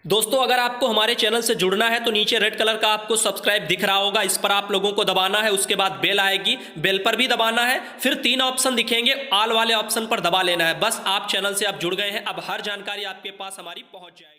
दोस्तों, अगर आपको हमारे चैनल से जुड़ना है तो नीचे रेड कलर का आपको सब्सक्राइब दिख रहा होगा, इस पर आप लोगों को दबाना है। उसके बाद बेल आएगी, बेल पर भी दबाना है। फिर 3 ऑप्शन दिखेंगे, ऑल वाले ऑप्शन पर दबा लेना है। बस आप चैनल से आप जुड़ गए हैं, अब हर जानकारी आपके पास हमारी पहुंच जाएगी।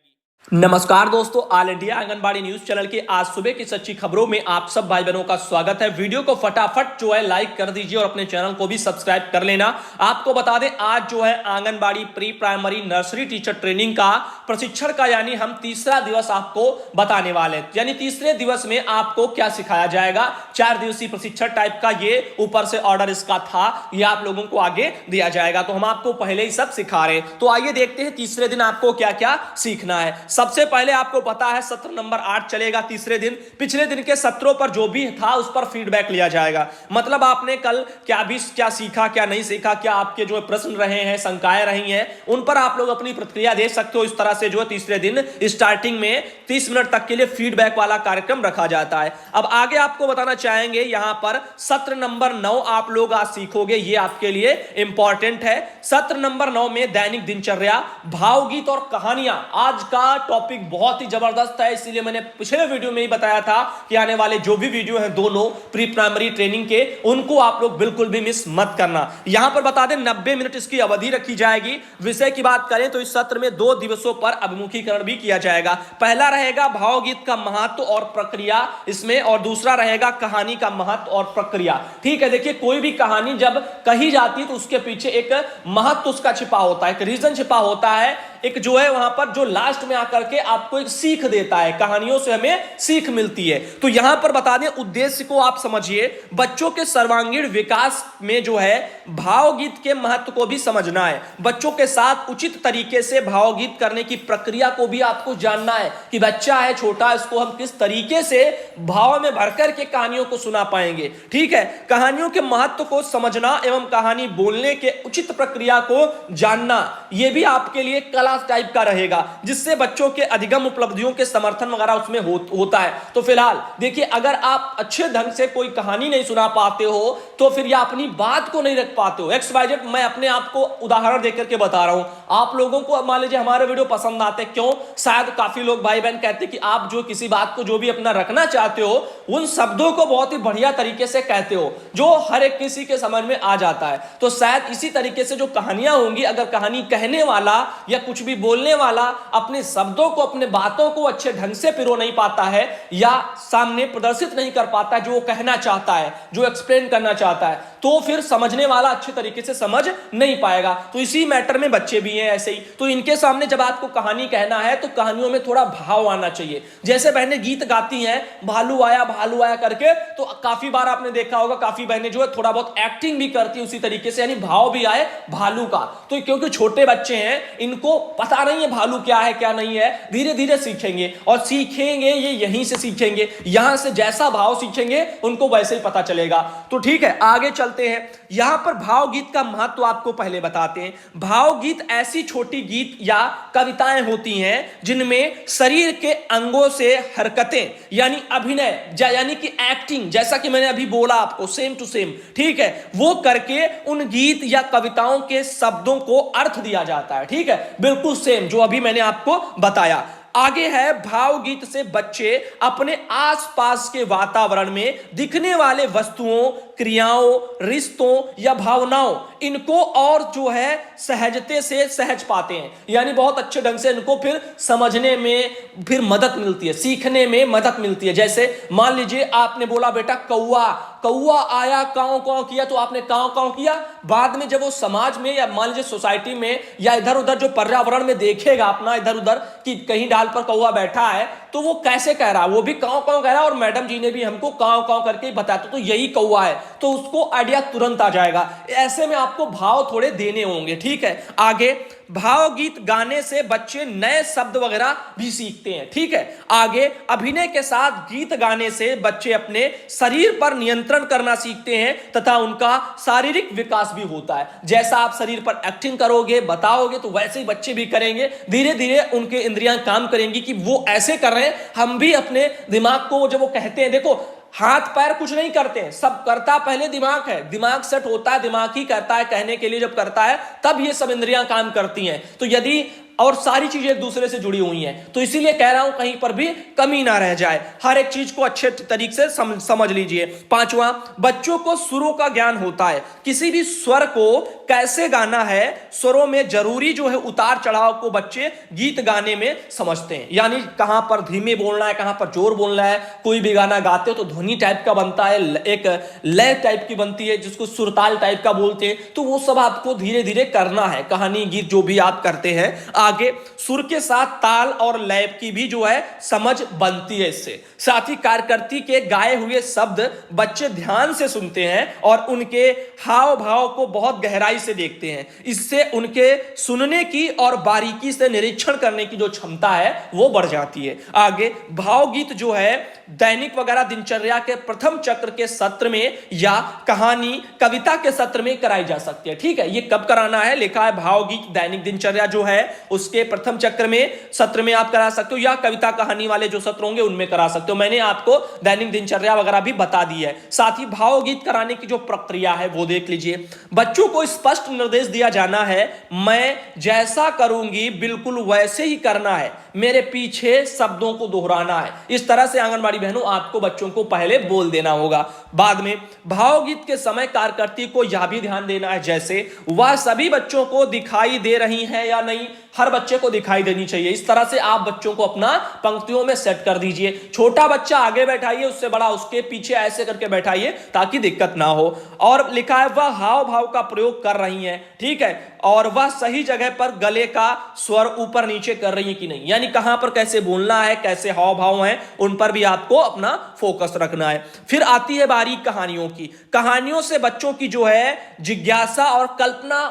नमस्कार दोस्तों, all India anganwadi news channel के आज सुबह की सच्ची खबरों में आप सब भाई बहनों का स्वागत है। वीडियो को फटाफट जो है लाइक कर दीजिए और अपने चैनल को भी सब्सक्राइब कर लेना। आपको बता दें, आज जो है anganwadi pre primary nursery teacher training का प्रशिक्षण का यानी हम तीसरा दिवस आपको बताने वाले हैं। यानी तीसरे दिवस में आपको क्या सिखाया जाएगा। 4 दिवसीय प्रशिक्षण टाइप का ये ऊपर से ऑर्डर इसका था, ये आप लोगों को आगे दिया जाएगा, तो हम आपको पहले ही सब सिखा रहे हैं। तो आइए देखते हैं तीसरे दिन आपको क्या क्या सीखना है। सबसे पहले आपको पता है सत्र नंबर 8 चलेगा तीसरे दिन। पिछले दिन के सत्रों पर जो भी था उस पर फीडबैक लिया जाएगा। मतलब आपने कल क्या सीखा, क्या नहीं सीखा, क्या आपके जो प्रश्न रहे हैं, शंकाएं रही हैं, उन पर आप लोग अपनी प्रतिक्रिया दे सकते हो। इस तरह से जो है तीसरे दिन स्टार्टिंग में 30 मिनट तक के लिए फीडबैक वाला कार्यक्रम रखा जाता है। अब आगे आपको बताना चाहेंगे, यहां पर सत्र नंबर 9 आप लोग आज सीखोगे, ये आपके लिए इंपॉर्टेंट है। सत्र नंबर 9 में दैनिक दिनचर्या, भावगीत और कहानियां। आज का टॉपिक बहुत ही जबरदस्त है, इसीलिए मैंने पिछले वीडियो में ही बताया था कि आने वाले जो भी वीडियो हैं दोनों प्री प्राइमरी ट्रेनिंग के, उनको आप लोग बिल्कुल भी मिस मत करना। यहां पर बता दें 90 मिनट इसकी अवधि रखी जाएगी। विषय की बात करें तो इस सत्र में 2 दिवसों पर अभिमुखीकरण भी किया जाएगा। पहला रहेगा भावगीत का महत्व और प्रक्रिया इसमें, और दूसरा रहेगा कहानी का महत्व और प्रक्रिया। ठीक है, देखिए कोई भी कहानी जब कही जाती है तो उसके पीछे एक महत्व उसका छिपा होता है, एक रीजन छिपा होता है, एक जो है वहां पर जो लास्ट में आकर के आपको एक सीख देता है। कहानियों से हमें सीख मिलती है। तो यहां पर बता दें उद्देश्य को आप समझिए, बच्चों के सर्वांगीण विकास में जो है भावगीत के महत्व को भी समझना है। बच्चों के साथ उचित तरीके से भावगीत करने की प्रक्रिया को भी आपको जानना है कि बच्चा है छोटा, इसको हम किस तरीके से भाव में भरकर के कहानियों को सुना पाएंगे। ठीक है, कहानियों के महत्व को समझना एवं कहानी बोलने के उचित प्रक्रिया को जानना, यह भी आपके लिए कला टाइप का रहेगा, जिससे बच्चों के अधिगम उपलब्धियों के समर्थन वगैरह उसमें होता है। तो फिलहाल देखिए, अगर आप अच्छे ढंग से कोई कहानी नहीं सुना पाते हो तो फिर या अपनी बात को नहीं रख पाते हो, XYZ, मैं अपने आप को उदाहरण देकर के बता रहा हूं। आप लोगों को मान लीजिए हमारे वीडियो पसंद आते, क्यों? शायद काफी लोग भाई बहन कहते कि आप जो किसी बात को जो भी अपना रखना चाहते हो उन शब्दों को बहुत ही बढ़िया तरीके से कहते हो, जो हर एक किसी के समझ में आ जाता है। तो शायद इसी तरीके से जो कहानियां होंगी, अगर कहानी कहने वाला या कुछ भी बोलने वाला अपने शब्दों को, अपने बातों को अच्छे ढंग से पिरो नहीं पाता है या सामने प्रदर्शित नहीं कर पाता है जो वो कहना चाहता है, जो एक्सप्लेन करना चाहता है, तो फिर समझने वाला अच्छे तरीके से समझ नहीं पाएगा। तो इसी मैटर में बच्चे भी हैं ऐसे ही। तो इनके सामने जब आपको कहानी कहना है तो कहानियों में थोड़ा भाव आना चाहिए। जैसे बहनें गीत गाती हैं भालू आया करके, तो काफी बार आपने देखा होगा काफी बहनें जो है थोड़ा बहुत एक्टिंग भी करती है उसी तरीके से, यानी भाव भी आए भालू का। तो क्योंकि छोटे बच्चे हैं, इनको पता नहीं है भालू क्या है क्या नहीं है, धीरे धीरे सीखेंगे और सीखेंगे ये यहीं से सीखेंगे, यहां से जैसा भाव सीखेंगे उनको वैसे ही पता चलेगा। तो ठीक है, आगे चलते हैं। यहां पर भावगीत का महत्व आपको पहले बताते हैं। भावगीत ऐसी छोटी गीत या कविताएं होती हैं जिनमें शरीर के अंगों से हरकतें यानी अभिनय यानी कि एक्टिंग, जैसा कि मैंने अभी बोला आपको सेम टू सेम, ठीक है, वो करके उन गीत या कविताओं के शब्दों को अर्थ दिया जाता है। ठीक है, बिल्कुल सेम जो अभी मैंने आपको बताया। आगे है भावगीत से बच्चे अपने आसपास के वातावरण में दिखने वाले वस्तुओं, क्रियाओं, रिश्तों या भावनाओं, इनको और जो है सहजते से सहज पाते हैं, यानी बहुत अच्छे ढंग से इनको फिर समझने में फिर मदद मिलती है, सीखने में मदद मिलती है। जैसे मान लीजिए आपने बोला बेटा कौआ, कौआ आया काव काव किया, तो आपने काव काव किया। बाद में जब वो समाज में या मान लीजिए सोसाइटी में या इधर उधर जो पर्यावरण में देखेगा अपना इधर उधर कि कहीं डाल पर कौआ बैठा है, तो वो कैसे कह रहा है, वो भी काव काव कह रहा है और मैडम जी ने भी हमको काव काव करके ही बताया तो यही कौआ है, तो उसको आइडिया तुरंत आ जाएगा। ऐसे में आपको भाव थोड़े देने होंगे। ठीक है, आगे भावगीत गाने से बच्चे नए शब्द वगैरह भी सीखते हैं। ठीक है, आगे अभिनय के साथ गीत गाने से बच्चे अपने शरीर पर नियंत्रण करना सीखते हैं तथा उनका शारीरिक विकास भी होता है। जैसा आप शरीर पर एक्टिंग करोगे, बताओगे, तो वैसे ही बच्चे भी करेंगे। धीरे धीरे उनके इंद्रियां काम करेंगी कि वो ऐसे कर रहे हैं, हम भी अपने दिमाग को जब वो कहते हैं, देखो हाथ पैर कुछ नहीं करते हैं, सब करता पहले दिमाग है, दिमाग सेट होता है, दिमाग ही करता है कहने के लिए, जब करता है तब ये सब इंद्रियां काम करती हैं। तो यदि और सारी चीजें एक दूसरे से जुड़ी हुई हैं। तो इसीलिए कह रहा हूं कहीं पर भी कमी ना रह जाए, हर एक चीज को अच्छे तरीके से समझ लीजिए। पांचवा, बच्चों को सुरों का ज्ञान होता है। किसी भी स्वर को कैसे गाना है, स्वरों में जरूरी जो है उतार चढ़ाव को बच्चे गीत गाने में समझते हैं। यानी कहां पर धीमे बोलना है, कहां पर जोर बोलना है। कोई भी गाना गाते हो तो ध्वनि टाइप का बनता है, एक लय टाइप की बनती है जिसको सुरताल टाइप का बोलते हैं। तो वो सब आपको धीरे धीरे करना है, कहानी गीत जो भी आप करते हैं। आगे सुर के साथ ताल और लय की भी जो है समझ बनती है इससे। साथ ही कार्यकर्ती के गाए हुए शब्द बच्चे ध्यान से सुनते हैं और उनके हाव भाव को बहुत गहराई से देखते हैं। इससे उनके सुनने की और बारीकी से निरीक्षण करने की जो क्षमता है वो बढ़ जाती है। आगे भावगीत जो है दैनिक वगैरह दिनचर्या के प्रथम चक्र के सत्र में या कहानी कविता के सत्र में कराई जा सकती है। ठीक है, ये कब कराना है, लिखा है भावगीत दैनिक दिनचर्या जो है उसके प्रथम चक्र में सत्र में आप करा सकते हो, या कविता कहानी वाले जो सत्र होंगे उनमें करा सकते हो। मैंने आपको दैनिक दिनचर्या वगैरह भी बता दी है। साथ ही भावगीत कराने की जो प्रक्रिया है वो देख लीजिए। बच्चों को स्पष्ट निर्देश दिया जाना है, मैं जैसा करूंगी बिल्कुल वैसे ही करना है, मेरे पीछे शब्दों को दोहराना है। इस तरह से आंगनबाड़ी बहनों आपको बच्चों को पहले बोल देना होगा। बाद में भावगीत के समय कार्यकर्ती को यह भी ध्यान देना है जैसे वह सभी बच्चों को दिखाई दे रही है या नहीं, हर बच्चे को दिखाई देनी चाहिए। इस तरह से आप बच्चों को अपना पंक्तियों में सेट कर दीजिए। छोटा बच्चा आगे बैठाइए, उससे बड़ा उसके पीछे ऐसे करके बैठाइए ताकि दिक्कत ना हो। और लिखा है वह हाव भाव का प्रयोग कर रही हैं, ठीक है, और वह सही जगह पर गले का स्वर ऊपर नीचे कर रही है कि नहीं, यानी कहां पर कैसे बोलना है, कैसे हाव भाव हैं, उन पर भी आपको अपना फोकस रखना है। फिर आती है बारी कहानियों की। कहानियों से बच्चों की जो है जिज्ञासा और कल्पना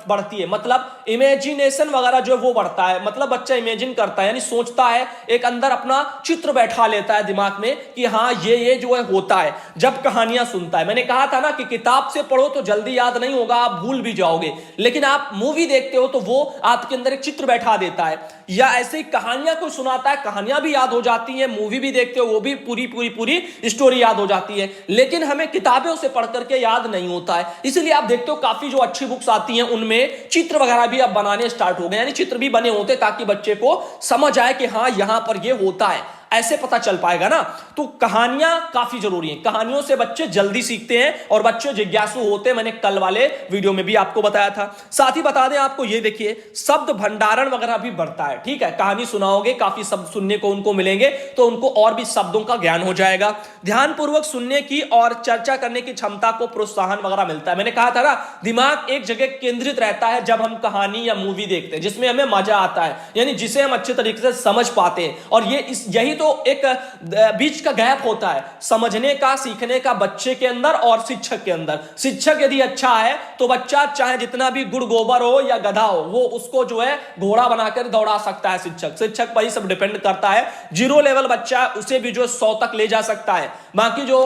बढ़ती है, मतलब इमेजिनेशन वगैरह जो वो बढ़ता है। मतलब बच्चा इमेजिन करता है, यानी सोचता है, एक अंदर अपना चित्र बैठा लेता है दिमाग में कि हाँ ये जो है होता है जब कहानियां सुनता है। मैंने कहा था ना कि किताब से पढ़ो तो जल्दी याद नहीं होगा, आप भूल भी जाओगे, लेकिन आप मूवी देखते हो तो वो आपके अंदर एक चित्र बैठा देता है। या ऐसे ही कहानियां कोई सुनाता है, कहानियां भी याद हो जाती हैं, मूवी भी देखते हो वो भी पूरी स्टोरी याद हो जाती है, लेकिन हमें किताबों से पढ़ करके याद नहीं होता है। इसलिए आप देखते हो काफी जो अच्छी बुक्स आती हैं उनमें चित्र वगैरह भी अब बनाने स्टार्ट हो गए, यानी चित्र भी बने होते ताकि बच्चे को समझ आए कि हाँ यहां पर ये होता है, ऐसे पता चल पाएगा ना। तो कहानियां काफी जरूरी हैं, कहानियों से बच्चे जल्दी सीखते हैं और बच्चे जिज्ञासु होते हैं। मैंने कल वाले वीडियो में भी आपको बताया था। साथ ही बता दें आपको, ये देखिए शब्द भंडारण वगैरह भी बढ़ता है। ठीक है, कहानी सुनाओगे, काफी शब्द सुनने को उनको मिलेंगे तो उनको और भी शब्दों का ज्ञान हो जाएगा। ध्यानपूर्वक सुनने की और चर्चा करने की क्षमता को प्रोत्साहन वगैरह मिलता है। मैंने कहा था ना, दिमाग एक जगह केंद्रित रहता है जब हम कहानी या मूवी देखते हैं जिसमें हमें मजा आता है, यानी जिसे हम अच्छे तरीके से समझ पाते हैं। और यही तो एक बीच का गैप होता है समझने का, सीखने का बच्चे के अंदर और शिक्षक के अंदर। शिक्षक यदि अच्छा है तो बच्चा चाहे जितना भी गुड़ गोबर हो या गधा हो, वो उसको जो है घोड़ा बनाकर दौड़ा सकता है। शिक्षक पर ही सब डिपेंड करता है। 0 लेवल बच्चा उसे भी जो 100 तक ले जा सकता है। बाकी जो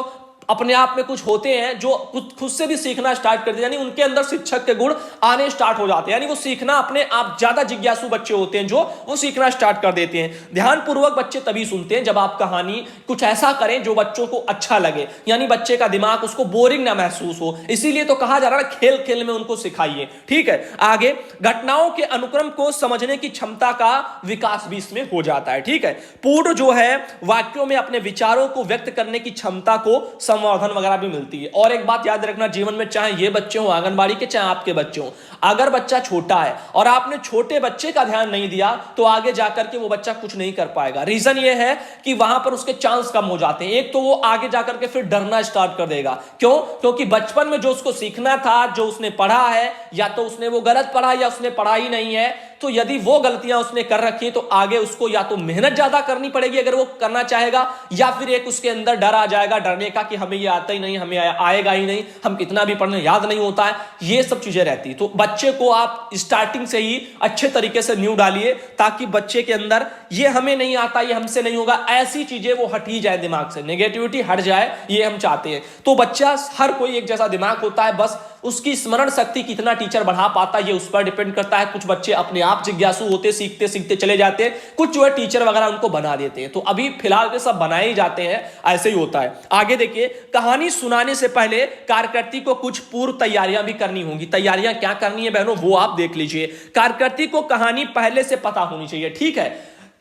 अपने आप में कुछ होते हैं जो खुद से भी सीखना स्टार्ट करते हैं, यानी उनके अंदर शिक्षक के गुण आने स्टार्ट हो जाते हैं, यानी वो सीखना अपने आप, ज्यादा जिज्ञासु बच्चे होते हैं जो वो सीखना स्टार्ट कर देते हैं। ध्यानपूर्वक बच्चे तभी सुनते हैं जब आप कहानी कुछ ऐसा करें जो बच्चों को अच्छा लगे, यानी बच्चे का दिमाग उसको बोरिंग ना महसूस हो। इसीलिए तो कहा जा रहा है खेल खेल में उनको सिखाइए। ठीक है, आगे घटनाओं के अनुक्रम को समझने की क्षमता का विकास भी इसमें हो जाता है। ठीक है, पूर्ण जो है वाक्यों में अपने विचारों को व्यक्त करने की क्षमता को संवर्धन वगैरह भी मिलती है। और एक बात याद रखना, जीवन में चाहे ये बच्चे हो आंगनबाड़ी के, चाहे आपके बच्चे हो, अगर बच्चा छोटा है और आपने छोटे बच्चे का ध्यान नहीं दिया तो आगे जाकर के वो बच्चा कुछ नहीं कर पाएगा। रीजन ये है कि वहां पर उसके चांस कम हो जाते हैं। एक तो वो आगे जाकर के फिर डरना स्टार्ट कर देगा। क्यों? क्योंकि बचपन में जो उसको सीखना था, जो उसने पढ़ा है, या तो उसने वो गलत पढ़ा या उसने पढ़ा ही नहीं है। तो यदि वो गलतियां उसने कर रखी है तो आगे उसको या तो मेहनत ज्यादा करनी पड़ेगी अगर वो करना चाहेगा, या फिर एक उसके अंदर डर आ जाएगा, डरने का कि हमें ये आता ही नहीं, हमें आएगा ही नहीं, हम कितना भी पढ़ने याद नहीं होता है, ये सब चीजें रहती। तो बच्चे को आप स्टार्टिंग से ही अच्छे तरीके से न्यू डालिए ताकि बच्चे के अंदर ये हमें नहीं आता, ये हमसे नहीं होगा, ऐसी चीजें वो हट ही जाए, दिमाग से नेगेटिविटी हट जाए, ये हम चाहते हैं। तो बच्चा, हर कोई एक जैसा दिमाग होता है, बस उसकी स्मरण शक्ति कितना टीचर बढ़ा पाता है ये उस पर डिपेंड करता है। कुछ बच्चे अपने आप जिज्ञासु होते, सीखते सीखते चले जाते हैं, कुछ जो है टीचर वगैरह उनको बना देते हैं। तो अभी फिलहाल के सब बनाए ही जाते हैं, ऐसे ही होता है। आगे देखिए, कहानी सुनाने से पहले कार्यकर्ती को कुछ पूर्व तैयारियां भी करनी होंगी। तैयारियां क्या करनी है बहनों, वो आप देख लीजिए। कार्यकर्ती को कहानी पहले से पता होनी चाहिए, ठीक है।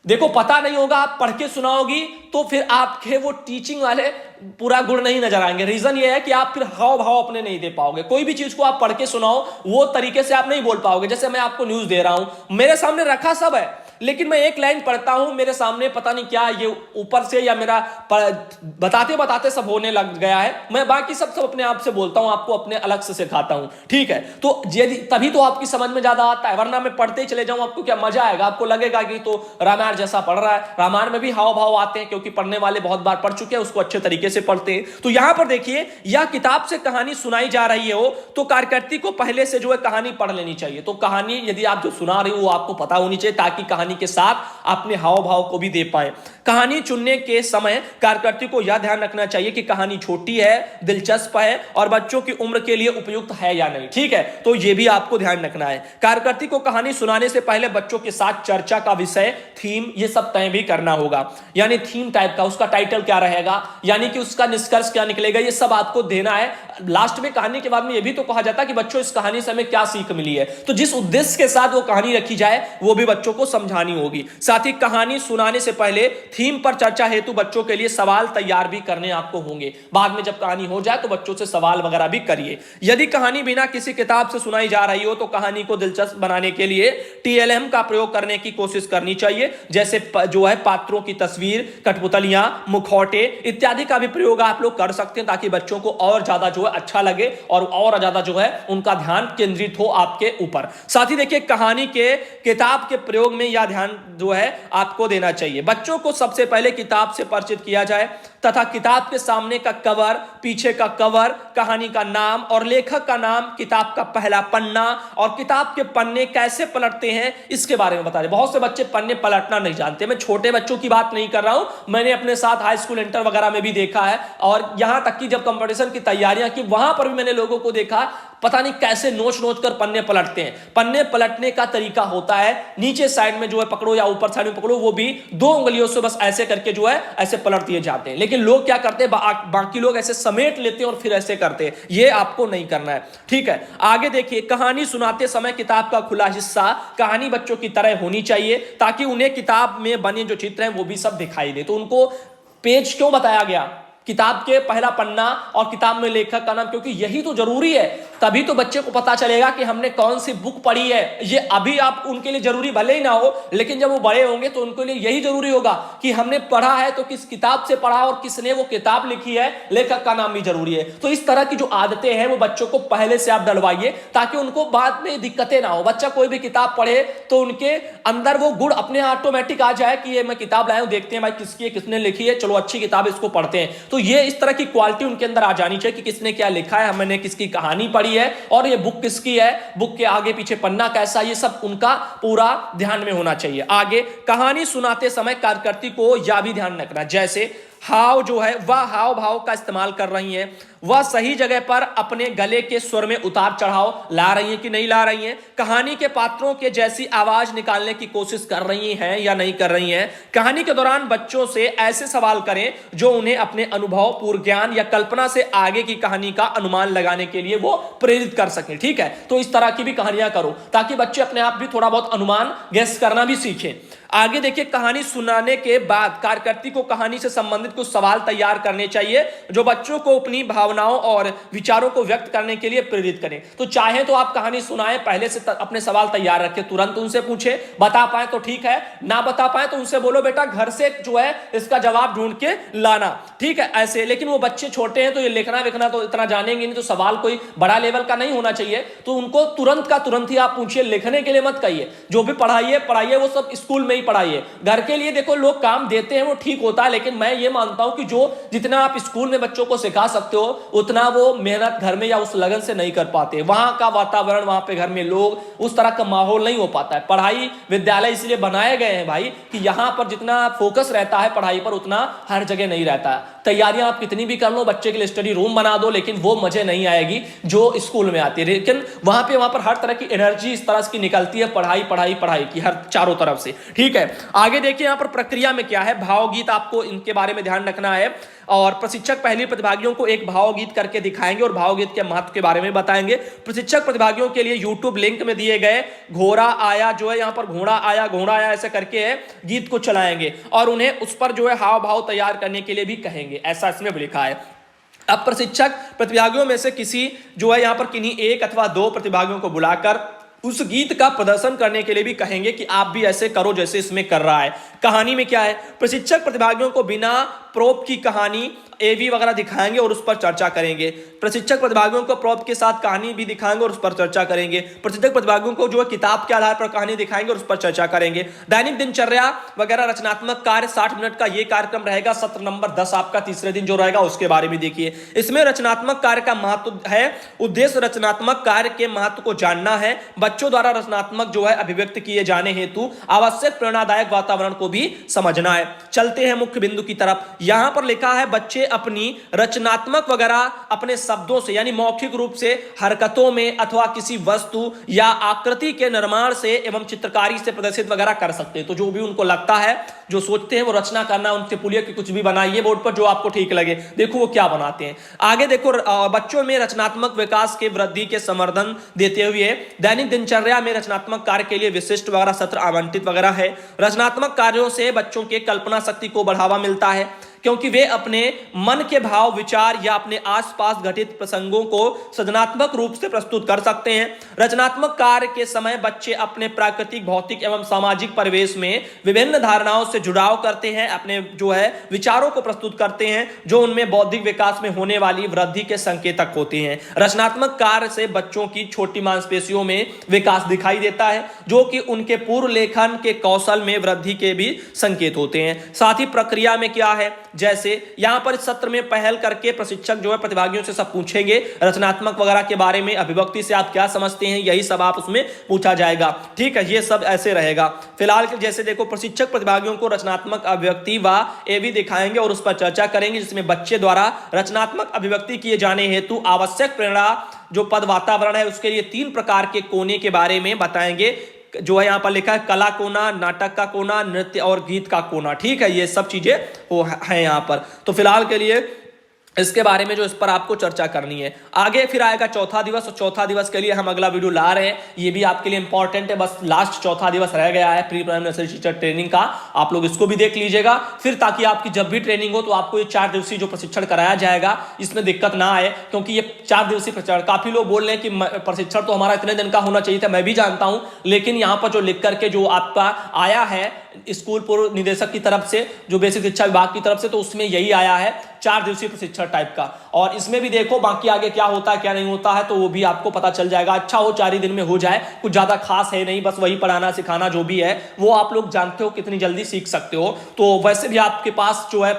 देखो पता नहीं होगा, आप पढ़ के सुनाओगी तो फिर आपके वो टीचिंग वाले पूरा गुण नहीं नजर आएंगे। रीजन ये है कि आप फिर हाव भाव अपने नहीं दे पाओगे। कोई भी चीज को आप पढ़ के सुनाओ वो तरीके से आप नहीं बोल पाओगे। जैसे मैं आपको न्यूज दे रहा हूं, मेरे सामने रखा सब है, लेकिन मैं एक लाइन पढ़ता हूं, मेरे सामने पता नहीं क्या ये ऊपर से या मेरा बताते बताते सब होने लग गया है, मैं बाकी सब अपने आप से बोलता हूं, आपको अपने अलग से सिखाता हूं, ठीक है। तो यदि तभी तो आपकी समझ में ज्यादा आता है, वरना मैं पढ़ते ही चले जाऊं आपको क्या मजा आएगा। आपको लगेगा कि तो रामायण जैसा पढ़ रहा है। रामायण में भी हाव भाव आते हैं, क्योंकि पढ़ने वाले बहुत बार पढ़ चुके हैं, उसको अच्छे तरीके से पढ़ते हैं। तो यहां पर देखिए, यह किताब से कहानी सुनाई जा रही है हो तो कार्यकर्ती को पहले से जो है कहानी पढ़ लेनी चाहिए। तो कहानी यदि आप जो सुना रही हो वो आपको पता होनी चाहिए, ताकि कहानी के साथ अपने हाव भाव को भी दे पाए। कहानी चुनने के समय कार्यकर्ती को यह ध्यान रखना चाहिए कि कहानी छोटी है, दिलचस्प है और बच्चों की उम्र के लिए उपयुक्त है या नहीं, ठीक है। तो यह भी आपको ध्यान रखना है। कार्यकर्ती को कहानी सुनाने से पहले बच्चों के साथ चर्चा का विषय, थीम, ये सब तय भी करना होगा। यानी थीम टाइप का, उसका टाइटल क्या रहेगा, यानी कि उसका निष्कर्ष क्या निकलेगा, ये सब आपको देना है। लास्ट में कहानी के बाद में यह भी तो कहा जाता है कि बच्चों इस कहानी से हमें क्या सीख मिली है। तो जिस उद्देश्य के साथ वो कहानी रखी जाए वो भी बच्चों को समझानी होगी। साथ ही कहानी सुनाने से पहले थीम पर चर्चा हेतु बच्चों के लिए सवाल तैयार भी करने आपको होंगे। बाद में जब कहानी हो जाए तो बच्चों से सवाल वगैरह भी करिए। यदि कहानी बिना किसी किताब से सुनाई जा रही हो तो कहानी को दिलचस्प बनाने के लिए TLM का प्रयोग करने की कोशिश करनी चाहिए। जैसे जो है पात्रों की तस्वीर, कठपुतलियां, मुखौटे इत्यादि का भी प्रयोग आप लोग कर सकते हैं, ताकि बच्चों को और ज्यादा जो है अच्छा लगे और ज्यादा जो है उनका ध्यान केंद्रित हो आपके ऊपर। साथ ही देखिए, कहानी के किताब के प्रयोग में यह ध्यान जो है आपको देना चाहिए। बच्चों को सबसे पहले किताब से परिचित किया जाए तथा किताब के सामने का कवर, पीछे का कवर, कहानी का नाम और लेखक का नाम, किताब का पहला पन्ना और किताब के पन्ने कैसे पलटते हैं इसके बारे में बता दें। बहुत से बच्चे पन्ने पलटना नहीं जानते। मैं छोटे बच्चों की बात नहीं कर रहा हूं, मैंने अपने साथ हाई स्कूल, इंटर वगैरह में भी देखा है। और यहां तक कि जब कंपटीशन की तैयारियां की वहां पर भी मैंने लोगों को देखा, पता नहीं कैसे नोच नोच कर पन्ने पलटते हैं। पन्ने पलटने का तरीका होता है नीचे साइड में जो है पकड़ो या ऊपर साइड में पकड़ो, वो भी 2 उंगलियों से बस ऐसे करके जो है ऐसे पलट दिए जाते हैं। लेकिन लोग क्या करते हैं, बाकी लोग ऐसे समेट लेते हैं और फिर ऐसे करते हैं। ये आपको नहीं करना है, ठीक है। आगे देखिए, कहानी सुनाते समय किताब का खुला हिस्सा कहानी बच्चों की तरह होनी चाहिए, ताकि उन्हें किताब में बने जो चित्र हैं वो भी सब दिखाई दे। तो उनको पेज क्यों बताया गया, किताब के पहला पन्ना और किताब में लेखक का नाम, क्योंकि यही तो जरूरी है। तभी तो बच्चे को पता चलेगा कि हमने कौन सी बुक पढ़ी है। ये अभी आप उनके लिए जरूरी भले ही ना हो, लेकिन जब वो बड़े होंगे तो उनके लिए यही जरूरी होगा कि हमने पढ़ा है तो किस किताब से पढ़ा और किसने वो किताब लिखी है, लेखक का नाम भी जरूरी है। तो इस तरह की जो आदतें हैं वो बच्चों को पहले से आप डलवाइए, ताकि उनको बाद में दिक्कतें ना हो। बच्चा कोई भी किताब पढ़े तो उनके अंदर वो गुण अपने ऑटोमेटिक आ जाए कि ये मैं किताब लाया हूं, देखते हैं भाई किसकी है, किसने लिखी है, चलो अच्छी किताब इसको पढ़ते हैं। तो ये इस तरह की क्वालिटी उनके अंदर आ जानी चाहिए कि किसने क्या लिखा है, हमने किसकी कहानी पढ़ी है और ये बुक किसकी है, बुक के आगे पीछे पन्ना कैसा, ये सब उनका पूरा ध्यान में होना चाहिए। आगे, कहानी सुनाते समय कार्यकर्ती को यह भी ध्यान रखना, जैसे हाव जो है वह हाव भाव का इस्तेमाल कर रही हैं, वह सही जगह पर अपने गले के स्वर में उतार चढ़ाव ला रही हैं कि नहीं ला रही हैं, कहानी के पात्रों के जैसी आवाज निकालने की कोशिश कर रही हैं या नहीं कर रही हैं। कहानी के दौरान बच्चों से ऐसे सवाल करें जो उन्हें अपने अनुभव, पूर्व ज्ञान या कल्पना से आगे की कहानी का अनुमान लगाने के लिए वो प्रेरित कर सकें, ठीक है। तो इस तरह की भी कहानियां करो ताकि बच्चे अपने आप भी थोड़ा बहुत अनुमान गेस करना भी सीखें। आगे देखिए, कहानी सुनाने के बाद कार्यकर्ती को कहानी से संबंधित कुछ सवाल तैयार करने चाहिए जो बच्चों को अपनी भावनाओं और विचारों को व्यक्त करने के लिए प्रेरित करें। तो चाहे तो आप कहानी सुनाएं, पहले से अपने सवाल तैयार रखें, तुरंत उनसे पूछें, बता पाए तो ठीक है, ना बता पाए तो उनसे बोलो बेटा घर से जो है इसका जवाब ढूंढ के लाना, ठीक है, ऐसे। लेकिन वो बच्चे छोटे हैं तो ये लिखना विखना तो इतना जानेंगे नहीं, तो सवाल कोई बड़ा लेवल का नहीं होना चाहिए। तो उनको तुरंत का तुरंत ही आप पूछिए, लिखने के लिए मत कहिए। जो भी पढ़ाइए वो सब स्कूल में ही पढ़ाइए। घर के लिए देखो लोग काम देते हैं वो ठीक होता है, लेकिन मैं ये मानता हूं कि जो जितना आप स्कूल में बच्चों को सिखा सकते हो उतना वो मेहनत घर में या उस लगन से नहीं कर पाते। वहां का वातावरण, वहां पे घर में लोग, उस तरह का माहौल नहीं हो पाता है। पढ़ाई विद्यालय इसलिए बनाए गए हैं भाई कि यहां पर जितना फोकस रहता है पढ़ाई पर उतना हर जगह नहीं रहता है। तैयारियां आप कितनी भी कर लो, बच्चे के लिए स्टडी रूम बना दो, लेकिन वो मजे नहीं आएगी जो स्कूल में आती है। लेकिन वहां पर हर तरह की एनर्जी इस तरह की निकलती है, पढ़ाई पढ़ाई पढ़ाई की हर चारों तरफ से। ठीक है, आगे देखिए यहां पर प्रक्रिया में क्या है, भावगीत, आपको इनके बारे में ध्यान रखना है। और प्रशिक्षक पहले प्रतिभागियों को एक भावगीत करके दिखाएंगे और भावगीत के महत्व के बारे में बताएंगे। प्रशिक्षक प्रतिभागियों के लिए यूट्यूब लिंक में दिए गए घोड़ा आया, जो है यहां पर घोड़ा आया ऐसे करके है, गीत को चलाएंगे और उन्हें उस पर जो है हाव भाव तैयार करने के लिए भी कहेंगे, ऐसा इसमें लिखा है। अब प्रशिक्षक प्रतिभागियों में से किसी जो है यहां पर किन्हीं एक अथवा दो प्रतिभागियों को बुलाकर उस गीत का प्रदर्शन करने के लिए भी कहेंगे कि आप भी ऐसे करो जैसे इसमें कर रहा है। कहानी में क्या है, प्रशिक्षक प्रतिभागियों को बिना प्रोप की कहानी एवी वगैरह दिखाएंगे और उस पर चर्चा करेंगे। प्रशिक्षक प्रतिभागियों को प्रोप के साथ कहानी भी दिखाएंगे और उस पर चर्चा करेंगे। प्रशिक्षक प्रतिभागियों को जो है किताब के आधार पर कहानी दिखाएंगे और उस पर चर्चा करेंगे। दैनिक दिनचर्या वगैरह रचनात्मक कार्य 60 मिनट का ये कार्यक्रम रहेगा। सत्र नंबर 10 आपका तीसरे दिन जो रहेगा उसके बारे में देखिए। इसमें रचनात्मक कार्य का महत्व है, उद्देश्य रचनात्मक कार्य के महत्व को जानना है, बच्चों द्वारा रचनात्मक जो है अभिव्यक्त किए जाने हेतु आवश्यक प्रेरणादायक वातावरण को भी समझना है। चलते हैं मुख्य बिंदु की तरफ। यहां पर लिखा है बच्चे अपनी रचनात्मक वगैरह अपने शब्दों से यानी मौखिक रूप से, हरकतों में अथवा किसी वस्तु या आकृति के निर्माण से एवं चित्रकारी से प्रदर्शित वगैरह कर सकते हैं। तो जो भी उनको लगता है, जो सोचते हैं वो रचना करना, उनसे पुलिया की कुछ भी बनाइए बोर्ड पर जो आपको ठीक लगे, देखो वो क्या बनाते हैं। आगे देखो, बच्चों में रचनात्मक विकास के वृद्धि के समर्थन देते हुए दैनिक दिनचर्या में रचनात्मक कार्य के लिए विशिष्ट वगैरह सत्र आवंटित वगैरह है। रचनात्मक कार्यों से बच्चों के कल्पना शक्ति को बढ़ावा मिलता है क्योंकि वे अपने मन के भाव, विचार या अपने आसपास घटित प्रसंगों को सृजनात्मक रूप से प्रस्तुत कर सकते हैं। रचनात्मक कार्य के समय बच्चे अपने प्राकृतिक, भौतिक एवं सामाजिक परिवेश में विभिन्न धारणाओं से जुड़ाव करते हैं, अपने जो है विचारों को प्रस्तुत करते हैं जो उनमें बौद्धिक विकास में होने वाली वृद्धि के संकेतक होते हैं। रचनात्मक कार्य से बच्चों की छोटी मांसपेशियों में विकास दिखाई देता है जो कि उनके पूर्व लेखन के कौशल में वृद्धि के भी संकेत होते हैं। साथ ही प्रक्रिया में क्या है, जैसे यहां पर इस सत्र में पहल करके प्रशिक्षक जो है प्रतिभागियों से सब पूछेंगे रचनात्मक वगैरह के बारे में, अभिव्यक्ति से आप क्या समझते हैं, यही सब आप उसमें पूछा जाएगा। ठीक है, ये सब ऐसे रहेगा। फिलहाल के जैसे देखो, प्रशिक्षक प्रतिभागियों को रचनात्मक अभिव्यक्ति व एवी दिखाएंगे और उस पर चर्चा करेंगे जिसमें बच्चे द्वारा रचनात्मक अभिव्यक्ति किए जाने हेतु आवश्यक प्रेरणा जो पद वातावरण है उसके लिए 3 प्रकार के कोने के बारे में बताएंगे। जो है यहां पर लिखा है कला कोना, नाटक का कोना, नृत्य और गीत का कोना। ठीक है, ये सब चीजें वो है यहां पर। तो फिलहाल के लिए इसके बारे में जो इस पर आपको चर्चा करनी है। आगे फिर आएगा चौथा दिवस, और चौथा दिवस के लिए हम अगला वीडियो ला रहे हैं, ये भी आपके लिए इंपॉर्टेंट है। बस लास्ट चौथा दिवस रह गया है pre primary nursery teacher training का, आप लोग इसको भी देख लीजिएगा फिर, ताकि आपकी जब भी ट्रेनिंग हो तो आपको ये 4 दिवसीय जो प्रशिक्षण कराया जाएगा इसमें दिक्कत ना आए, क्योंकि ये 4 दिवसीय प्रशिक्षण, काफी लोग बोल रहे हैं कि प्रशिक्षण तो हमारा इतने दिन का होना चाहिए था, मैं भी जानता हूं, लेकिन यहाँ पर जो लिख करके जो आपका आया है स्कूल पूर्व निदेशक की तरफ से, जो बेसिक शिक्षा विभाग की तरफ से, तो उसमें यही आया है 4 दिवसीय प्रशिक्षण टाइप का। और इसमें भी देखो बाकी आगे क्या होता है क्या नहीं होता है, तो वो भी आपको पता चल जाएगा। अच्छा हो 4 ही दिन में हो जाए, कुछ ज्यादा खास है नहीं, बस वही पढ़ाना सिखाना जो भी है वो आप लोग जानते हो, कितनी जल्दी सीख सकते हो। तो वैसे भी आपके पास जो है